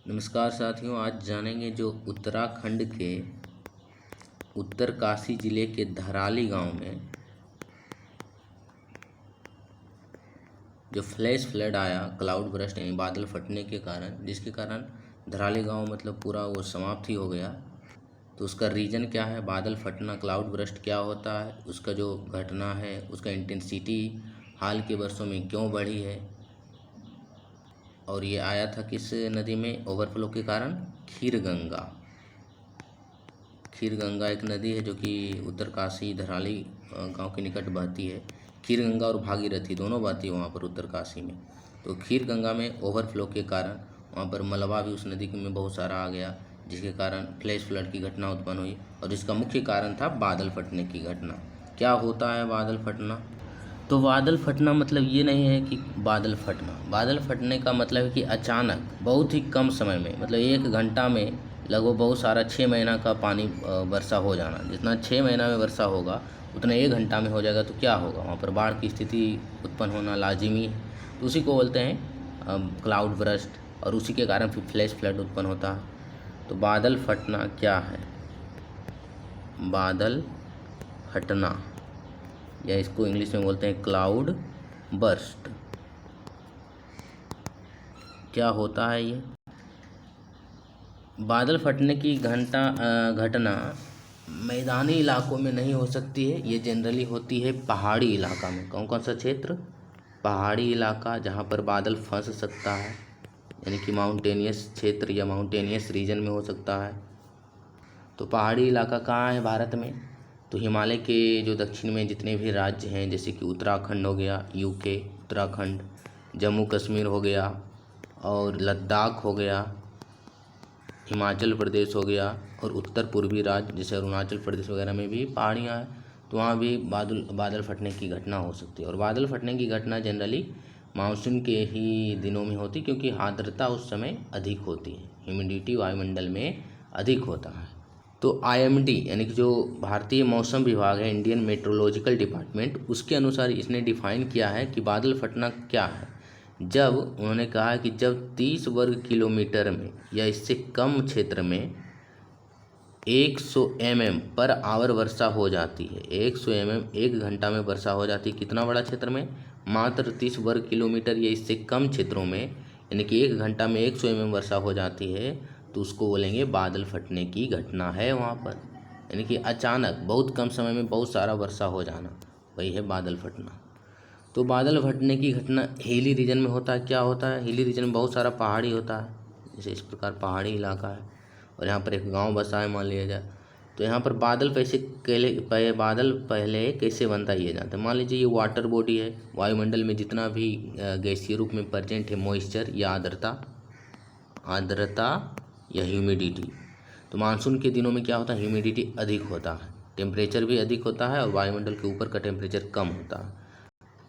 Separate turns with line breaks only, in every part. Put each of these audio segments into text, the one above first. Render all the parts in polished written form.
नमस्कार साथियों, आज जानेंगे जो उत्तराखंड के उत्तरकाशी जिले के धराली गांव में जो फ्लैश फ्लड आया, क्लाउड बर्स्ट यानी बादल फटने के कारण, जिसके कारण धराली गांव मतलब पूरा वो समाप्त ही हो गया। तो उसका रीज़न क्या है, बादल फटना, क्लाउड बर्स्ट क्या होता है, उसका जो घटना है उसका इंटेंसिटी हाल के वर्षों में क्यों बढ़ी है, और ये आया था किस नदी में ओवरफ्लो के कारण, खीरगंगा। खीरगंगा एक नदी है जो कि उत्तरकाशी धराली गांव के निकट बहती है। खीरगंगा और भागीरथी दोनों बहती है वहाँ पर उत्तरकाशी में। तो खीरगंगा में ओवरफ्लो के कारण वहाँ पर मलबा भी उस नदी में बहुत सारा आ गया, जिसके कारण फ्लैश फ्लड की घटना उत्पन्न हुई, और इसका मुख्य कारण था बादल फटने की घटना। क्या होता है बादल फटना? तो बादल फटना मतलब ये नहीं है कि बादल फटना, बादल फटने का मतलब है कि अचानक बहुत ही कम समय में, मतलब 1 घंटा में लगभग बहुत सारा 6 महीना का पानी वर्षा हो जाना। जितना 6 महीना में वर्षा होगा उतना 1 घंटा में हो जाएगा, तो क्या होगा, वहाँ पर बाढ़ की स्थिति उत्पन्न होना लाजिमी है। तो उसी को बोलते हैं क्लाउड बर्स्ट, और उसी के कारण फिर फ्लैश फ्लड उत्पन्न होता है। तो बादल फटना क्या है? बादल फटना, या इसको इंग्लिश में बोलते हैं क्लाउड बर्स्ट। क्या होता है ये? बादल फटने की घटना मैदानी इलाकों में नहीं हो सकती है, ये जनरली होती है पहाड़ी इलाका में। कौन कौन सा क्षेत्र? पहाड़ी इलाका, जहाँ पर बादल फंस सकता है, यानी कि माउंटेनियस क्षेत्र या माउंटेनियस रीजन में हो सकता है। तो पहाड़ी इलाका कहाँ है भारत में? तो हिमालय के जो दक्षिण में जितने भी राज्य हैं, जैसे कि उत्तराखंड हो गया, यूके उत्तराखंड, जम्मू कश्मीर हो गया, और लद्दाख हो गया, हिमाचल प्रदेश हो गया, और उत्तर पूर्वी राज्य जैसे अरुणाचल प्रदेश वगैरह में भी पहाड़ियाँ हैं, तो वहाँ भी बादल फटने की घटना हो सकती है। और बादल फटने की घटना जनरली मानसून के ही दिनों में होती, क्योंकि आर्द्रता उस समय अधिक होती है, ह्यूमिडिटी वायुमंडल में अधिक होता है। तो आईएमडी यानी कि जो भारतीय मौसम विभाग है, इंडियन मेट्रोलॉजिकल डिपार्टमेंट, उसके अनुसार इसने डिफाइन किया है कि बादल फटना क्या है। जब उन्होंने कहा कि जब 30 वर्ग किलोमीटर में या इससे कम क्षेत्र में 100 mm पर आवर वर्षा हो जाती है, 100 mm 1 घंटा में वर्षा हो जाती है, कितना बड़ा क्षेत्र में? मात्र 30 वर्ग किलोमीटर या इससे कम क्षेत्रों में, यानी कि 1 घंटा में 100 mm वर्षा हो जाती है, तो उसको बोलेंगे बादल फटने की घटना है वहाँ पर। यानी कि अचानक बहुत कम समय में बहुत सारा वर्षा हो जाना, वही है बादल फटना। तो बादल फटने की घटना हिली रीजन में होता है। क्या होता है? हिली रीजन में बहुत सारा पहाड़ी होता है, जैसे इस प्रकार पहाड़ी इलाका है, और यहाँ पर एक गांव बसा है मान लिया जाए। तो यहाँ पर बादल पहले कैसे बनता है ये जानते हैं। मान लीजिए ये वाटर बॉडी है, वायुमंडल में जितना भी गैसीय रूप में प्रेजेंट है मॉइस्चर या आर्द्रता या ह्यूमिडिटी। तो मानसून के दिनों में क्या होता है, ह्यूमिडिटी अधिक होता है, टेम्परेचर भी अधिक होता है, और वायुमंडल के ऊपर का टेम्परेचर कम होता है।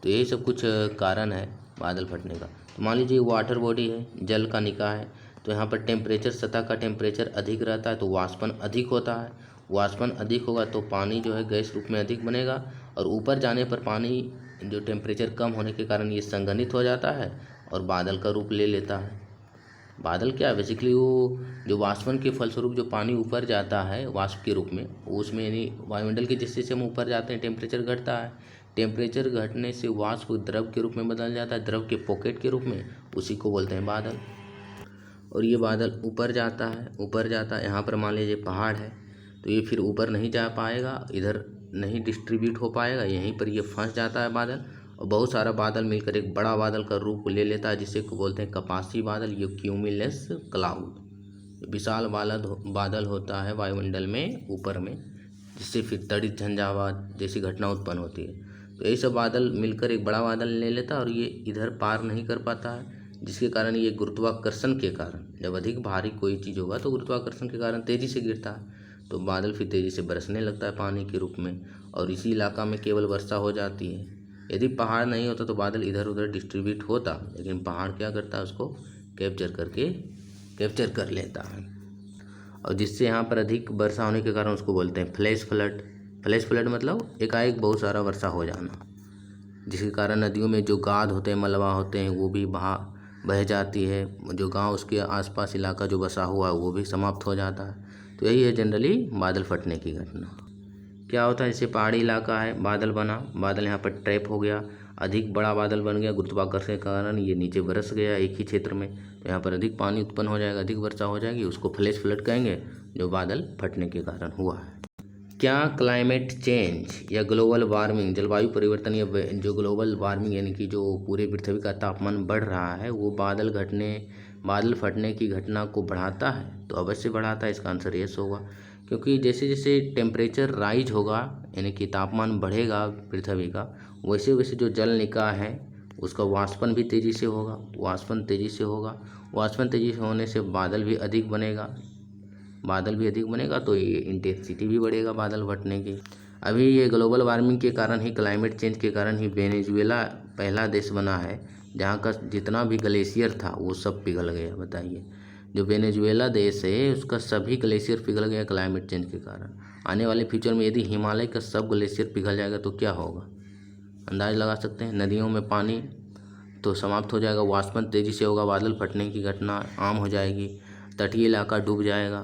तो यही सब कुछ कारण है बादल फटने का। तो मान लीजिए वाटर बॉडी है, जल का निकाय है, तो यहाँ पर टेम्परेचर, सतह का टेम्परेचर अधिक रहता है, तो वाष्पन अधिक होता है। वाष्पन अधिक होगा तो पानी जो है गैस रूप में अधिक बनेगा, और ऊपर जाने पर पानी जो टेम्परेचर कम होने के कारण ये संघनित हो जाता है और बादल का रूप ले लेता है। बादल क्या है? बेसिकली वो जो वाष्पन के फलस्वरूप जो पानी ऊपर जाता है वाष्प के रूप में, उसमें यानी वायुमंडल के जैसे जैसे हम ऊपर जाते हैं टेम्परेचर घटता है, टेम्परेचर घटने से वाष्प द्रव के रूप में बदल जाता है, द्रव के पॉकेट के रूप में, उसी को बोलते हैं बादल। और ये बादल ऊपर जाता है, यहाँ पर मान लीजिए पहाड़ है, तो ये फिर ऊपर नहीं जा पाएगा, इधर नहीं डिस्ट्रीब्यूट हो पाएगा, यहीं पर ये फंस जाता है बादल, और बहुत सारा बादल मिलकर एक बड़ा बादल का रूप ले लेता है, जिसे को बोलते हैं कपासी बादल, ये क्यूमुलस क्लाउड। विशाल बादल होता है वायुमंडल में ऊपर में, जिससे फिर तड़ित झंझावात जैसी घटना उत्पन्न होती है। तो यही सब बादल मिलकर एक बड़ा बादल ले लेता है, और ये इधर पार नहीं कर पाता है, जिसके कारण ये गुरुत्वाकर्षण के कारण, जब अधिक भारी कोई चीज़ होगा तो गुरुत्वाकर्षण के कारण तेज़ी से गिरता है, तो बादल फिर तेज़ी से बरसने लगता है पानी के रूप में, और इसी इलाका में केवल वर्षा हो जाती है। यदि पहाड़ नहीं होता तो बादल इधर उधर डिस्ट्रीब्यूट होता, लेकिन पहाड़ क्या करता है, उसको कैप्चर कर लेता है, और जिससे यहाँ पर अधिक वर्षा होने के कारण उसको बोलते हैं फ्लैश फ्लड। फ्लैश फ्लड मतलब एकाएक बहुत सारा वर्षा हो जाना, जिसके कारण नदियों में जो गाद होते हैं, मलबा होते हैं, वो भी बह जाती है, जो गांव उसके आसपास इलाका जो बसा हुआ है वो भी समाप्त हो जाता है। तो यही है जनरली बादल फटने की घटना। क्या होता है, जैसे पहाड़ी इलाका है, बादल बना, बादल यहाँ पर ट्रैप हो गया, अधिक बड़ा बादल बन गया, गुरुत्वाकर्षण के कारण ये नीचे बरस गया एक ही क्षेत्र में, तो यहाँ पर अधिक पानी उत्पन्न हो जाएगा, अधिक वर्षा हो जाएगी, उसको फ्लैश फ्लड कहेंगे, जो बादल फटने के कारण हुआ है। क्या क्लाइमेट चेंज या ग्लोबल वार्मिंग, जलवायु परिवर्तन या जो ग्लोबल वार्मिंग यानी कि जो पूरे पृथ्वी का तापमान बढ़ रहा है वो बादल फटने की घटना को बढ़ाता है? तो अवश्य बढ़ाता है, इसका आंसर यस होगा। क्योंकि जैसे जैसे टेम्परेचर राइज होगा यानी कि तापमान बढ़ेगा पृथ्वी का, वैसे वैसे जो जल निकाय है उसका वाष्पन भी तेज़ी से होगा, वाष्पन तेज़ी से होने से बादल भी अधिक बनेगा, तो ये इंटेंसिटी भी बढ़ेगा बादल फटने की। अभी ये ग्लोबल वार्मिंग के कारण ही, क्लाइमेट चेंज के कारण ही वेनेजुएला पहला देश बना है जहाँ का जितना भी ग्लेशियर था वो सब पिघल गया। बताइए, जो वेनेजुएला देश है उसका सभी ग्लेशियर पिघल गया क्लाइमेट चेंज के कारण। आने वाले फ्यूचर में यदि हिमालय का सब ग्लेशियर पिघल जाएगा तो क्या होगा, अंदाज लगा सकते हैं। नदियों में पानी तो समाप्त हो जाएगा, वाष्पन तेज़ी से होगा, बादल फटने की घटना आम हो जाएगी, तटीय इलाका डूब जाएगा,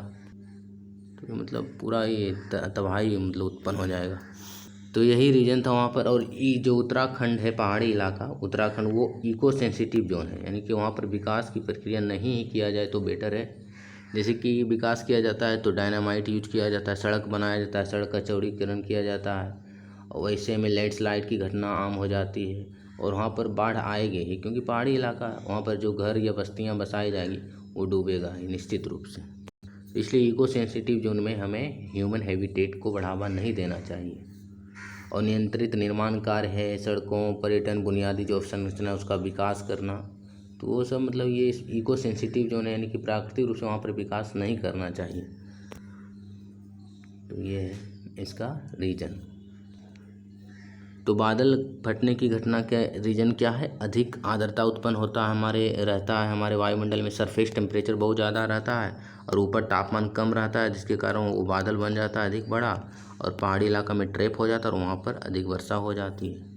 तो मतलब पूरा ये तबाही मतलब उत्पन्न हो जाएगा। तो यही रीजन था वहाँ पर। और ये जो उत्तराखंड है, पहाड़ी इलाका उत्तराखंड, वो इको सेंसिटिव जोन है, यानी कि वहाँ पर विकास की प्रक्रिया नहीं किया जाए तो बेटर है। जैसे कि विकास किया जाता है तो डायनामाइट यूज किया जाता है, सड़क बनाया जाता है, सड़क का चौड़ीकरण किया जाता है, और वैसे में लैंडस्लाइड की घटना आम हो जाती है, और वहाँ पर बाढ़ आएगी ही, क्योंकि पहाड़ी इलाका है, वहाँ पर जो घर या बस्तियाँ बसाई जाएगी वो डूबेगा ही निश्चित रूप से। इसलिए इको सेंसिटिव जोन में हमें ह्यूमन हैबिटेट को बढ़ावा नहीं देना चाहिए। और नियंत्रित निर्माण कार्य है, सड़कों, पर्यटन, बुनियादी जो अवसंरचना उसका विकास करना, तो वो सब मतलब ये इको सेंसिटिव जोन है, यानी कि प्राकृतिक रूप से वहाँ पर विकास नहीं करना चाहिए। तो ये है इसका रीजन। तो बादल फटने की घटना का रीजन क्या है? अधिक आर्द्रता उत्पन्न रहता है हमारे वायुमंडल में, सरफेस टेम्परेचर बहुत ज़्यादा रहता है और ऊपर तापमान कम रहता है, जिसके कारण वो बादल बन जाता है अधिक बड़ा, और पहाड़ी इलाका में ट्रैप हो जाता है और वहाँ पर अधिक वर्षा हो जाती है।